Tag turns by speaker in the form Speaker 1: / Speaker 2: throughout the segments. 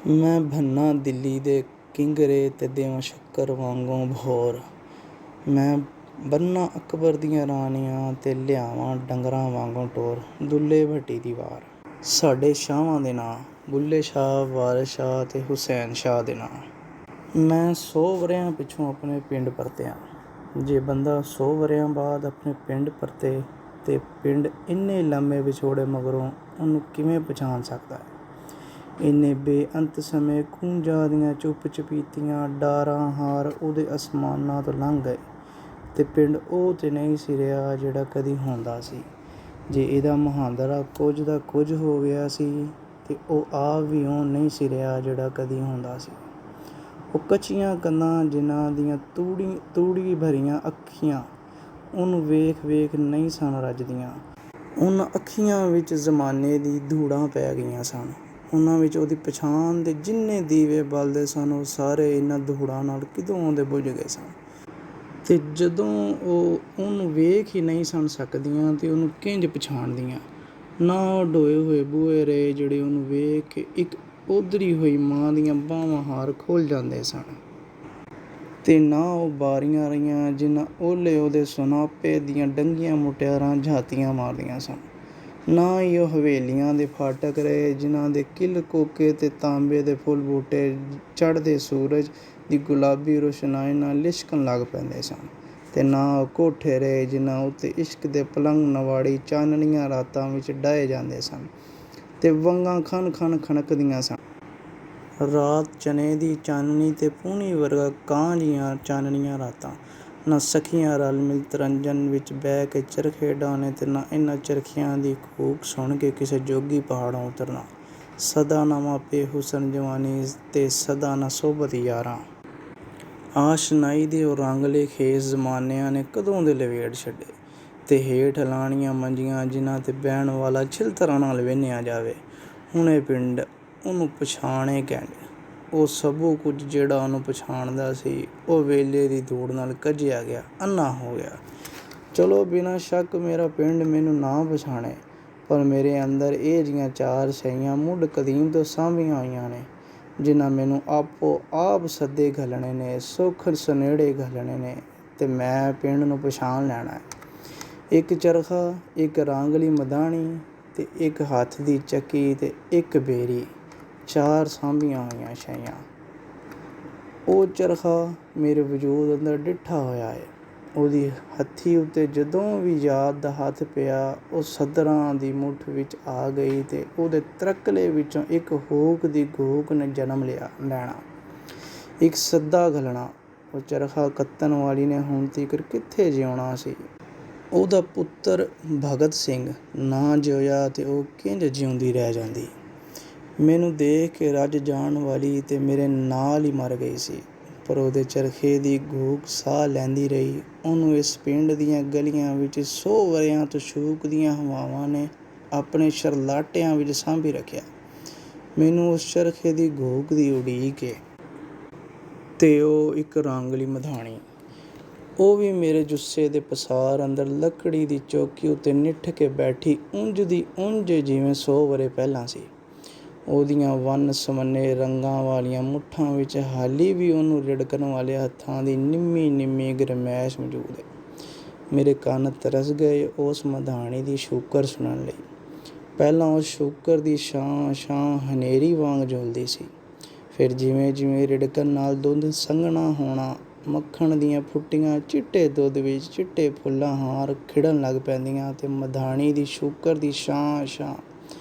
Speaker 1: ਮੈਂ ਭੰਨਾ ਦਿੱਲੀ ਦੇ ਕਿੰਗਰੇ ਤੇ ਦੇਵਾਂ ਸ਼ੱਕਰ ਵਾਂਗੂੰ ਭੌਰ। ਮੈਂ ਬੰਨਾਂ ਅਕਬਰ ਦੀਆਂ ਰਾਣੀਆਂ ਤੇ ਲਿਆਵਾਂ ਡੰਗਰਾਂ ਵਾਂਗੂੰ ਟੋਰ। ਦੁੱਲੇ ਭੱਟੀ ਦੀ ਵਾਰ। ਸਾਡੇ ਸ਼ਾਹਾਂ ਦੇ ਨਾਂ ਬੁੱਲ੍ਹੇ ਸ਼ਾਹ, ਵਾਰਿਸ ਸ਼ਾਹ ਤੇ ਹੁਸੈਨ ਸ਼ਾਹ ਦੇ ਨਾਂ। ਮੈਂ 100 ਵਰ੍ਹਿਆਂ ਪਿੱਛੋਂ ਆਪਣੇ ਪਿੰਡ ਪਰਤਿਆਂ। ਜੇ ਬੰਦਾ 100 ਵਰ੍ਹਿਆਂ ਬਾਅਦ ਆਪਣੇ ਪਿੰਡ ਪਰਤੇ ਤੇ ਪਿੰਡ ਇੰਨੇ ਲੰਮੇ ਵਿਛੋੜੇ ਮਗਰੋਂ ਉਹਨੂੰ ਕਿਵੇਂ ਪਛਾਣ ਸਕਦਾ ਹੈ? ਇੰਨੇ ਬੇਅੰਤ ਸਮੇਂ ਖੂੰਜਾਂ ਦੀਆਂ ਚੁੱਪ ਚਪੀਤੀਆਂ ਡਾਰਾਂ ਹਾਰ ਉਹਦੇ ਅਸਮਾਨਾਂ ਤੋਂ ਲੰਘ ਗਏ ਤੇ ਪਿੰਡ ਉਹ ਤੇ ਨਹੀਂ ਸੀ ਰਿਹਾ ਜਿਹੜਾ ਕਦੀ ਹੁੰਦਾ ਸੀ। ਜੇ ਇਹਦਾ ਮੁਹਾਂਦਰਾ ਕੁਝ ਦਾ ਕੁਝ ਹੋ ਗਿਆ ਸੀ ਤੇ ਉਹ ਆਪ ਵੀ ਉਹ ਨਹੀਂ ਸੀ ਰਿਹਾ ਜਿਹੜਾ ਕਦੀ ਹੁੰਦਾ ਸੀ। ਉਹ ਕੱਚੀਆਂ ਕੰਧਾਂ ਜਿਨ੍ਹਾਂ ਦੀਆਂ ਤੂੜੀ ਭਰੀਆਂ ਅੱਖੀਆਂ ਉਹਨੂੰ ਵੇਖ ਵੇਖ ਨਹੀਂ ਸਨ ਰੱਜਦੀਆਂ। ਉਹਨਾਂ ਅੱਖੀਆਂ ਵਿੱਚ ਜ਼ਮਾਨੇ ਦੀ ਧੂੜਾਂ ਪੈ ਗਈਆਂ ਸਨ। ਉਹਨਾਂ ਵਿੱਚ ਉਹਦੀ ਪਛਾਣ ਦੇ ਜਿੰਨੇ ਦੀਵੇ ਬਲਦੇ ਸਨ ਉਹ ਸਾਰੇ ਇਹਨਾਂ ਧੂੜਾਂ ਨਾਲ ਕਿਦੋਂ ਦੇ ਬੁਝ ਗਏ ਸਨ। ਤੇ ਜਦੋਂ ਉਹ ਉਹਨੂੰ ਵੇਖ ਹੀ ਨਹੀਂ ਸਨ ਸਕਦੀਆਂ ਤੇ ਉਹਨੂੰ ਕਿੰਝ ਪਛਾਣਦੀਆਂ? ਨਾ ਉਹ ਢੋਏ ਹੋਏ ਬੂਹੇ ਰਹੇ ਜਿਹੜੇ ਉਹਨੂੰ ਵੇਖ ਕੇ ਇੱਕ ਉਧਰੀ ਹੋਈ ਮਾਂ ਦੀਆਂ ਬਾਹਾਂ ਹਾਰ ਖੁੱਲ੍ਹ ਜਾਂਦੇ ਸਨ, ਤੇ ਨਾ ਉਹ ਬਾਰੀਆਂ ਰਹੀਆਂ ਜਿਨ੍ਹਾਂ ਓਹਲੇ ਉਹਦੇ ਸੁਨਾਪੇ ਦੀਆਂ ਡੰਗੀਆਂ ਮੁਟਿਆਰਾਂ ਝਾਤੀਆਂ ਮਾਰਦੀਆਂ ਸਨ। ਨਾ ਹੀ ਉਹ ਹਵੇਲੀਆਂ ਦੇ ਫਾਟਕ ਰਹੇ ਜਿਨ੍ਹਾਂ ਦੇ ਕਿੱਲ ਕੋਕੇ ਤੇ ਤਾਂਬੇ ਦੇ ਫੁੱਲ ਬੂਟੇ ਚੜ੍ਹਦੇ ਸੂਰਜ ਦੀ ਗੁਲਾਬੀ ਰੋਸ਼ਨਾਈ ਨਾਲ ਲਿਸ਼ਕਣ ਲੱਗ ਪੈਂਦੇ ਸਨ। ਤੇ ਨਾ ਉਹ ਕੋਠੇ ਰਹੇ ਜਿਨ੍ਹਾਂ ਉੱਤੇ ਇਸ਼ਕ ਦੇ ਪਲੰਘ ਨਵਾੜੀ ਚਾਨਣੀਆਂ ਰਾਤਾਂ ਵਿੱਚ ਡਾਹੇ ਜਾਂਦੇ ਸਨ ਤੇ ਵੰਗਾਂ ਖਣ ਖਣ ਖਣਕਦੀਆਂ ਸਨ। ਰਾਤ ਚਨੇ ਦੀ ਚਾਨਣੀ ਤੇ ਪੂਣੀ ਵਰਗਾ ਕਾਂ ਜੀਆਂ ਚਾਨਣੀਆਂ ਰਾਤਾਂ। ਨਾ ਸਖੀਆਂ ਰਲ ਮਿਲ ਤਰੰਜਨ ਵਿੱਚ ਬਹਿ ਕੇ ਚਰਖੇ ਡਾਹਣੇ ਤੇ ਨਾ ਇਹਨਾਂ ਚਰਖਿਆਂ ਦੀ ਕੂਕ ਸੁਣ ਕੇ ਕਿਸੇ ਜੋਗੀ ਪਹਾੜੋਂ ਉਤਰਨਾ। ਸਦਾ ਨਾ ਮਾਪੇ ਹੁਸਨ ਜਵਾਨੀ ਤੇ ਸਦਾ ਨਾ ਸੋਬਤ ਯਾਰਾਂ। ਆਸ਼ਨਾਈ ਦੇ ਉਹ ਰੰਗਲੇ ਖੇਸ ਜ਼ਮਾਨਿਆਂ ਨੇ ਕਦੋਂ ਦੇ ਲਵੇੜ ਛੱਡੇ ਤੇ ਹੇਠ ਲਾਣੀਆਂ ਮੰਜੀਆਂ ਜਿਨ੍ਹਾਂ ਤੇ ਬਹਿਣ ਵਾਲਾ ਛਿਲਤਰਾਂ ਨਾਲ ਵਿੰਨ੍ਹਿਆ ਜਾਵੇ। ਹੁਣ ਇਹ ਪਿੰਡ ਉਹਨੂੰ ਪਛਾਣੇ ਕਿੰਝ? ਉਹ ਸਭੂ ਕੁਝ ਜਿਹੜਾ ਉਹਨੂੰ ਪਛਾਣਦਾ ਸੀ ਉਹ ਵੇਲੇ ਦੀ ਧੂੜ ਨਾਲ ਕੱਝਿਆ ਗਿਆ, ਅੰਨ੍ਹਾ ਹੋ ਗਿਆ। ਚਲੋ ਬਿਨਾਂ ਸ਼ੱਕ ਮੇਰਾ ਪਿੰਡ ਮੈਨੂੰ ਨਾ ਪਛਾਣੇ, ਪਰ ਮੇਰੇ ਅੰਦਰ ਇਹ ਜਿਹੀਆਂ ਚਾਰ ਸ਼ੈਆਂ ਮੁੱਢ ਕਦੀਮ ਤੋਂ ਸਾਂਭੀਆਂ ਹੋਈਆਂ ਨੇ ਜਿਨ੍ਹਾਂ ਮੈਨੂੰ ਆਪੋ ਆਪ ਸੱਦੇ ਘੱਲਣੇ ਨੇ, ਸੁੱਖ ਸੁਨੇੜੇ ਘੱਲਣੇ ਨੇ ਤੇ ਮੈਂ ਪਿੰਡ ਨੂੰ ਪਛਾਣ ਲੈਣਾ ਹੈ। ਇੱਕ ਚਰਖਾ, ਇੱਕ ਰਾਂਗਲੀ ਮਧਾਣੀ ਤੇ ਇੱਕ ਹੱਥ ਦੀ ਚੱਕੀ ਤੇ ਇੱਕ ਬੇਰੀ, ਚਾਰ ਸਾਂਭੀਆਂ ਹੋਈਆਂ ਸ਼ੈਆਂ। ਉਹ ਚਰਖਾ ਮੇਰੇ ਵਜੂਦ ਅੰਦਰ ਡਿੱਠਾ ਹੋਇਆ ਹੈ। ਉਹਦੀ ਹੱਥੀ ਉੱਤੇ ਜਦੋਂ ਵੀ ਯਾਦ ਦਾ ਹੱਥ ਪਿਆ ਉਹ ਸੱਧਰਾਂ ਦੀ ਮੁੱਠ ਵਿੱਚ ਆ ਗਈ ਤੇ ਉਹਦੇ ਤਰਕਲੇ ਵਿੱਚੋਂ ਇੱਕ ਹੂਕ ਦੀ ਘੂਕ ਨੇ ਜਨਮ ਲੈਣਾ, ਇੱਕ ਸੱਦਾ ਘੱਲਣਾ। ਉਹ ਚਰਖਾ ਕੱਤਣ ਵਾਲੀ ਨੇ ਹੁਣ ਤੀਕਰ ਕਿੱਥੇ ਜਿਉਣਾ ਸੀ? ਉਹਦਾ ਪੁੱਤਰ ਭਗਤ ਸਿੰਘ ਨਾ ਜਿਉਇਆ ਤੇ ਉਹ ਕਿੰਝ ਜਿਉਂਦੀ ਰਹਿ ਜਾਂਦੀ? ਮੈਨੂੰ ਦੇਖ ਕੇ ਰੱਜ ਜਾਣ ਵਾਲੀ ਤੇ ਮੇਰੇ ਨਾਲ ਹੀ ਮਰ ਗਈ ਸੀ, ਪਰ ਉਹਦੇ ਚਰਖੇ ਦੀ ਘੂਕ ਸਾਹ ਲੈਂਦੀ ਰਹੀ। ਉਹਨੂੰ ਇਸ ਪਿੰਡ ਦੀਆਂ ਗਲੀਆਂ ਵਿੱਚ 100 ਵਰ੍ਹਿਆਂ ਤੋਂ ਸ਼ੂਕਦੀਆਂ ਹਵਾਵਾਂ ਨੇ ਆਪਣੇ ਸ਼ਰਲਾਟਿਆਂ ਵਿੱਚ ਸਾਂਭੀ ਰੱਖਿਆ। ਮੈਨੂੰ ਉਸ ਚਰਖੇ ਦੀ ਘੂਕ ਦੀ ਉਡੀਕ ਏ। ਤੇ ਉਹ ਇੱਕ ਰਾਂਗਲੀ ਮਧਾਣੀ, ਉਹ ਵੀ ਮੇਰੇ ਜੁੱਸੇ ਦੇ ਪਸਾਰ ਅੰਦਰ ਲੱਕੜੀ ਦੀ ਚੌਕੀ ਉੱਤੇ ਨਿੱਠ ਕੇ ਬੈਠੀ ਉਂਝ ਦੀ ਉਂਝ ਜਿਵੇਂ 100 ਵਰ੍ਹੇ ਪਹਿਲਾਂ ਸੀ। ਉਹਦੀਆਂ ਵੰਨ ਸਵੰਨੇ ਰੰਗਾਂ ਵਾਲੀਆਂ ਮੁੱਠਾਂ ਵਿੱਚ ਹਾਲੀ ਵੀ ਉਹਨੂੰ ਰਿੜਕਣ ਵਾਲੇ ਹੱਥਾਂ ਦੀ ਨਿੰਮੀ ਨਿੰਮੀ ਗਰਮੈਸ਼ ਮੌਜੂਦ ਹੈ। ਮੇਰੇ ਕੰਨ ਤਰਸ ਗਏ ਉਸ ਮਧਾਣੀ ਦੀ ਸ਼ੂਕਰ ਸੁਣਨ ਲਈ। ਪਹਿਲਾਂ ਉਸ ਸ਼ੂਕਰ ਦੀ ਛਾਂ ਛਾਂ ਹਨੇਰੀ ਵਾਂਗ ਝੁਲਦੀ ਸੀ, ਫਿਰ ਜਿਵੇਂ ਜਿਵੇਂ ਰਿੜਕਣ ਨਾਲ ਦੁੱਧ ਸੰਘਣਾ ਹੋਣਾ, ਮੱਖਣ ਦੀਆਂ ਫੁੱਟੀਆਂ ਚਿੱਟੇ ਦੁੱਧ ਵਿੱਚ ਚਿੱਟੇ ਫੁੱਲਾਂ ਹਾਰ ਖਿੜਨ ਲੱਗ ਪੈਂਦੀਆਂ ਤੇ ਮਧਾਣੀ ਦੀ ਸ਼ੂਕਰ ਦੀ ਛਾਂ ਛਾਂ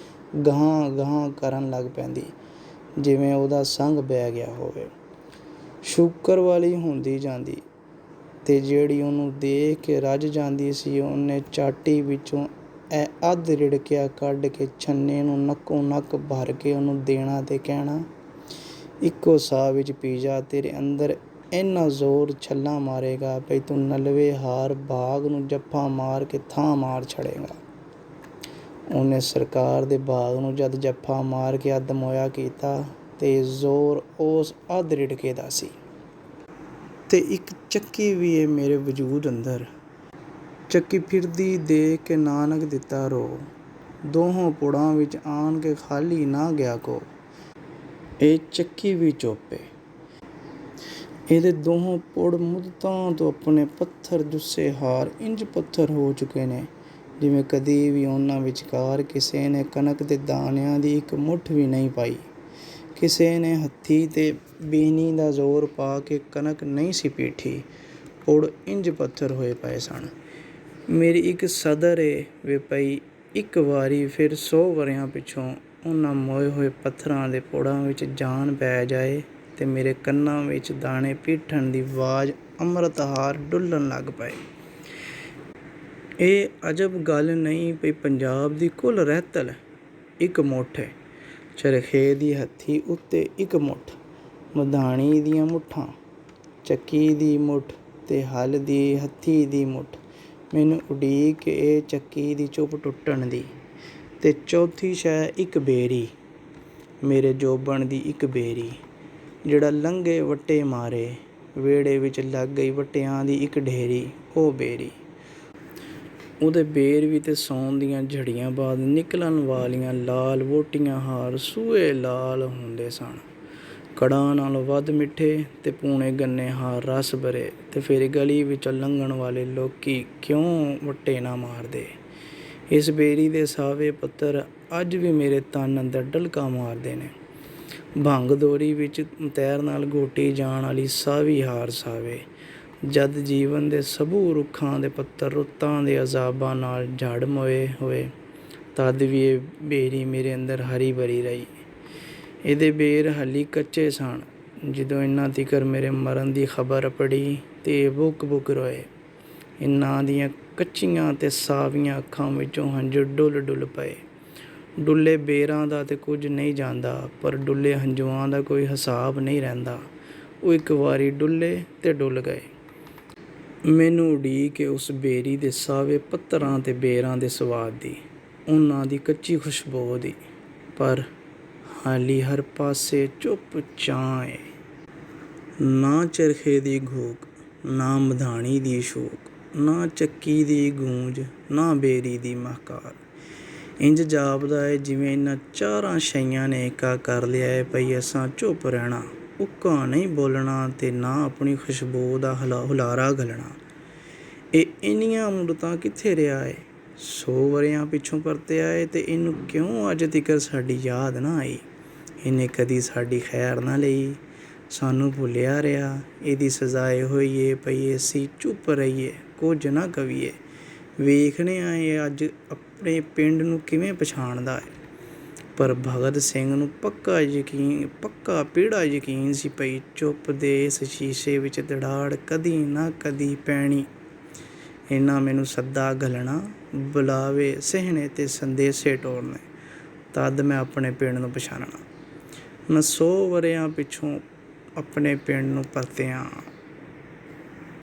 Speaker 1: ਗਾਹਾਂ ਗਾਹਾਂ ਕਰਨ ਲੱਗ ਪੈਂਦੀ ਜਿਵੇਂ ਉਹਦਾ ਸੰਗ ਬਹਿ ਗਿਆ ਹੋਵੇ। ਸ਼ੂਕਰ ਵਾਲੀ ਹੁੰਦੀ ਜਾਂਦੀ ਤੇ ਜਿਹੜੀ ਉਹਨੂੰ ਦੇਖ ਕੇ ਰੱਜ ਜਾਂਦੀ ਸੀ ਉਹਨੇ ਚਾਟੀ ਵਿੱਚੋਂ ਇਹ ਅੱਧ ਰਿੜਕਿਆ ਕੱਢ ਕੇ ਛੰਨੇ ਨੂੰ ਨੱਕੋ ਨੱਕ ਭਰ ਕੇ ਉਹਨੂੰ ਦੇਣਾ ਤੇ ਕਹਿਣਾ, ਇੱਕੋ ਸਾਹ ਵਿੱਚ ਪੀ ਜਾ, ਤੇਰੇ ਅੰਦਰ ਇੰਨਾ ਜ਼ੋਰ ਛੱਲਾਂ ਮਾਰੇਗਾ ਬਈ ਤੂੰ ਨਲਵੇ ਹਾਰ ਬਾਗ ਨੂੰ ਜੱਫਾ ਮਾਰ ਕੇ ਥਾਂ ਮਾਰ ਛੜੇਗਾ। ਉਹਨੇ ਸਰਕਾਰ ਦੇ ਬਾਗ ਨੂੰ ਜਦ ਜੱਫਾ ਮਾਰ ਕੇ ਅੱਧ-ਮੋਇਆ ਕੀਤਾ ਤੇ ਜ਼ੋਰ ਉਸ ਅੱਧ ਰਿੜਕੇ ਦਾ ਸੀ। ਤੇ ਇੱਕ ਚੱਕੀ ਵੀ ਏ ਮੇਰੇ ਵਜੂਦ ਅੰਦਰ। ਚੱਕੀ ਫਿਰਦੀ ਦੇਖ ਕੇ ਨਾਨਕ ਦਿੱਤਾ ਰੋ, ਦੋਹਾਂ ਪੁੜਾਂ ਵਿੱਚ ਆਣ ਕੇ ਖਾਲੀ ਨਾ ਗਿਆ ਕੋ। ਇਹ ਚੱਕੀ ਵੀ ਚੁੱਪ ਏ। ਇਹਦੇ ਦੋਹਾਂ ਪੁੜ ਮੁੱਦਤਾਂ ਤੋਂ ਆਪਣੇ ਪੱਥਰ ਜੁੱਸੇ ਹਾਰ ਇੰਜ ਪੱਥਰ ਹੋ ਚੁੱਕੇ ਨੇ ਜਿਵੇਂ ਕਦੀ ਵੀ ਉਹਨਾਂ ਵਿਚਕਾਰ ਕਿਸੇ ਨੇ ਕਣਕ ਦੇ ਦਾਣਿਆਂ ਦੀ ਇੱਕ ਮੁੱਠ ਵੀ ਨਹੀਂ ਪਾਈ। ਕਿਸੇ ਨੇ ਹੱਥੀ ਤੇ ਬੀਨੀ ਦਾ ਜ਼ੋਰ ਪਾ ਕੇ ਕਣਕ ਨਹੀਂ ਸੀ ਪੀਠੀ। ਪੁੜ ਇੰਜ ਪੱਥਰ ਹੋਏ ਪਏ ਸਨ। ਮੇਰੀ ਇੱਕ ਸਦਰ ਏ ਵੇ ਪਈ ਇੱਕ ਵਾਰੀ ਫਿਰ 100 ਵਰ੍ਹਿਆਂ ਪਿੱਛੋਂ ਉਹਨਾਂ ਮੋਏ ਹੋਏ ਪੱਥਰਾਂ ਦੇ ਪੁੜਾਂ ਵਿੱਚ ਜਾਨ ਪੈ ਜਾਏ ਤੇ ਮੇਰੇ ਕੰਨਾਂ ਵਿੱਚ ਦਾਣੇ ਪੀਠਣ ਦੀ ਆਵਾਜ਼ ਅੰਮ੍ਰਿਤਹਾਰ ਡੁੱਲਣ ਲੱਗ ਪਏ। ਇਹ ਅਜਬ ਗੱਲ ਨਹੀਂ ਪਈ ਪੰਜਾਬ ਦੀ ਕੁੱਲ ਰਹਿਤਲ ਇੱਕ ਮੁੱਠ ਏ। ਚਰਖੇ ਦੀ ਹੱਥੀ ਉੱਤੇ ਇੱਕ ਮੁੱਠ, ਮਧਾਣੀ ਦੀਆਂ ਮੁੱਠਾਂ, ਚੱਕੀ ਦੀ ਮੁੱਠ ਤੇ ਹਲ ਦੀ ਹੱਥੀ ਦੀ ਮੁੱਠ। ਮੈਨੂੰ ਉਡੀਕ ਇਹ ਚੱਕੀ ਦੀ ਚੁੱਪ ਟੁੱਟਣ ਦੀ। ਤੇ ਚੌਥੀ ਸ਼ੈ ਇੱਕ ਬੇਰੀ, ਮੇਰੇ ਜੋਬਣ ਦੀ ਇੱਕ ਬੇਰੀ, ਜਿਹੜਾ ਲੰਘੇ ਵੱਟੇ ਮਾਰੇ। ਵਿਹੜੇ ਵਿੱਚ ਲੱਗ ਗਈ ਵੱਟਿਆਂ ਦੀ ਇੱਕ ਢੇਰੀ, ਉਹ ਬੇਰੀ। ਉਹਦੇ ਬੇਰ ਵੀ ਤੇ ਸੌਣ ਦੀਆਂ ਝੜੀਆਂ ਬਾਅਦ ਨਿਕਲਣ ਵਾਲੀਆਂ ਲਾਲ ਵੋਟੀਆਂ ਹਾਰ ਸੂਹੇ ਲਾਲ ਹੁੰਦੇ ਸਨ, ਕੜਾਂ ਨਾਲੋਂ ਵੱਧ ਮਿੱਠੇ ਤੇ ਪੂਣੇ ਗੰਨੇ ਹਾਰ ਰਸ ਭਰੇ। ਤੇ ਫਿਰ ਗਲੀ ਵਿੱਚੋਂ ਲੰਘਣ ਵਾਲੇ ਲੋਕੀ ਕਿਉਂ ਵੱਟੇ ਨਾ ਮਾਰਦੇ। ਇਸ ਬੇਰੀ ਦੇ ਸਾਵੇ ਪੱਤਰ ਅੱਜ ਵੀ ਮੇਰੇ ਤਨ ਅੰਦਰ ਡਲਕਾ ਮਾਰਦੇ ਨੇ। ਭੰਗ ਦੋਰੀ ਵਿੱਚ ਤੈਰ ਨਾਲ ਘੋਟੀ ਜਾਣ ਵਾਲੀ ਸਾਵੀ ਹਾਰ ਸਾਵੇ। ਜਦ ਜੀਵਨ ਦੇ ਸਭੂ ਰੁੱਖਾਂ ਦੇ ਪੱਤਰ ਰੁੱਤਾਂ ਦੇ ਅਜ਼ਾਬਾਂ ਨਾਲ ਝੜ ਮੋਏ ਹੋਏ, ਤਦ ਵੀ ਇਹ ਬੇਰੀ ਮੇਰੇ ਅੰਦਰ ਹਰੀ ਭਰੀ ਰਹੀ। ਇਹਦੇ ਬੇਰ ਹਾਲੀ ਕੱਚੇ ਸਨ। ਜਦੋਂ ਇਹਨਾਂ ਤੀਕਰ ਮੇਰੇ ਮਰਨ ਦੀ ਖ਼ਬਰ ਪੜੀ ਤੇ ਇਹ ਬੁੱਕ ਬੁੱਕ ਰੋਏ। ਇਹਨਾਂ ਦੀਆਂ ਕੱਚੀਆਂ ਤੇ ਸਾਵੀਆਂ ਅੱਖਾਂ ਵਿੱਚੋਂ ਹੰਝੂ ਡੁੱਲ ਡੁੱਲ ਪਏ। ਡੁੱਲੇ ਬੇਰਾਂ ਦਾ ਤੇ ਕੁਝ ਨਹੀਂ ਜਾਂਦਾ, ਪਰ ਡੁੱਲੇ ਹੰਝੂਆਂ ਦਾ ਕੋਈ ਹਿਸਾਬ ਨਹੀਂ ਰਹਿੰਦਾ। ਉਹ ਇੱਕ ਵਾਰੀ ਡੁੱਲੇ ਤੇ ਡੁੱਲ ਗਏ। ਮੈਨੂੰ ਉਡੀਕ ਏ ਉਸ ਬੇਰੀ ਦੇ ਸਾਵੇ ਪੱਤਰਾਂ ਤੇ ਬੇਰਾਂ ਦੇ ਸਵਾਦ ਦੀ, ਉਹਨਾਂ ਦੀ ਕੱਚੀ ਖੁਸ਼ਬੂ ਦੀ। ਪਰ ਹਾਲੀ ਹਰ ਪਾਸੇ ਚੁੱਪ ਚਾਂ ਏ। ਨਾ ਚਰਖੇ ਦੀ ਘੂਕ, ਨਾ ਮਧਾਣੀ ਦੀ ਸ਼ੂਕ, ਨਾ ਚੱਕੀ ਦੀ ਗੂੰਜ, ਨਾ ਬੇਰੀ ਦੀ ਮਹਕਾਰ। ਇੰਜ ਜਾਪਦਾ ਏ ਜਿਵੇਂ ਇਹਨਾਂ ਚਾਰਾਂ ਸ਼ੈਆਂ ਨੇ ਏਕਾ ਕਰ ਲਿਆ ਏ ਪਈ ਅਸਾਂ ਚੁੱਪ ਰਹਿਣਾ, ਉੱਕਾ ਨਹੀਂ ਬੋਲਣਾ ਤੇ ਨਾ ਆਪਣੀ ਖੁਸ਼ਬੂ ਦਾ ਹੁਲਾਰਾ ਘੱਲਣਾ। ਇਹ ਇੰਨੀਆਂ ਮੁੱਦਤਾਂ ਕਿੱਥੇ ਰਿਹਾ ਏ। 100 ਵਰ੍ਹਿਆਂ ਪਿੱਛੋਂ ਪਰਤਿਆ ਏ ਤੇ ਇਹਨੂੰ ਕਿਉਂ ਅੱਜ ਤੀਕਰ ਸਾਡੀ ਯਾਦ ਨਾ ਆਈ। ਇਹਨੇ ਕਦੀ ਸਾਡੀ ਖੈਰ ਨਾ ਲਈ, ਸਾਨੂੰ ਭੁੱਲਿਆ ਰਿਹਾ। ਇਹਦੀ ਸਜ਼ਾ ਇਹੋ ਹੀ ਏ ਪਈ ਅਸੀਂ ਚੁੱਪ ਰਹੀਏ, ਕੁਝ ਨਾ ਕਹੀਏ। ਵੇਖਦੇ ਹਾਂ ਇਹ ਅੱਜ ਆਪਣੇ ਪਿੰਡ ਨੂੰ ਕਿਵੇਂ ਪਛਾਣਦਾ ਏ। ਪਰ ਭਗਤ ਸਿੰਘ ਨੂੰ ਪੱਕਾ ਪੀੜਾ ਯਕੀਨ ਸੀ ਪਈ ਚੁੱਪ ਦੇ ਇਸ ਸ਼ੀਸ਼ੇ ਵਿੱਚ ਦੜਾੜ ਕਦੀ ਨਾ ਕਦੀ ਪੈਣੀ। ਇਹਨਾਂ ਮੈਨੂੰ ਸੱਦਾ ਘੱਲਣਾ, ਬੁਲਾਵੇ ਸਹਿਣੇ ਤੇ ਸੰਦੇਸੇ ਟੋਰਨੇ, ਤਦ ਮੈਂ ਆਪਣੇ ਪਿੰਡ ਨੂੰ ਪਛਾਣਨਾ। ਮੈਂ 100 ਵਰ੍ਹਿਆਂ ਪਿੱਛੋਂ ਆਪਣੇ ਪਿੰਡ ਨੂੰ ਪਰਤਿਆ।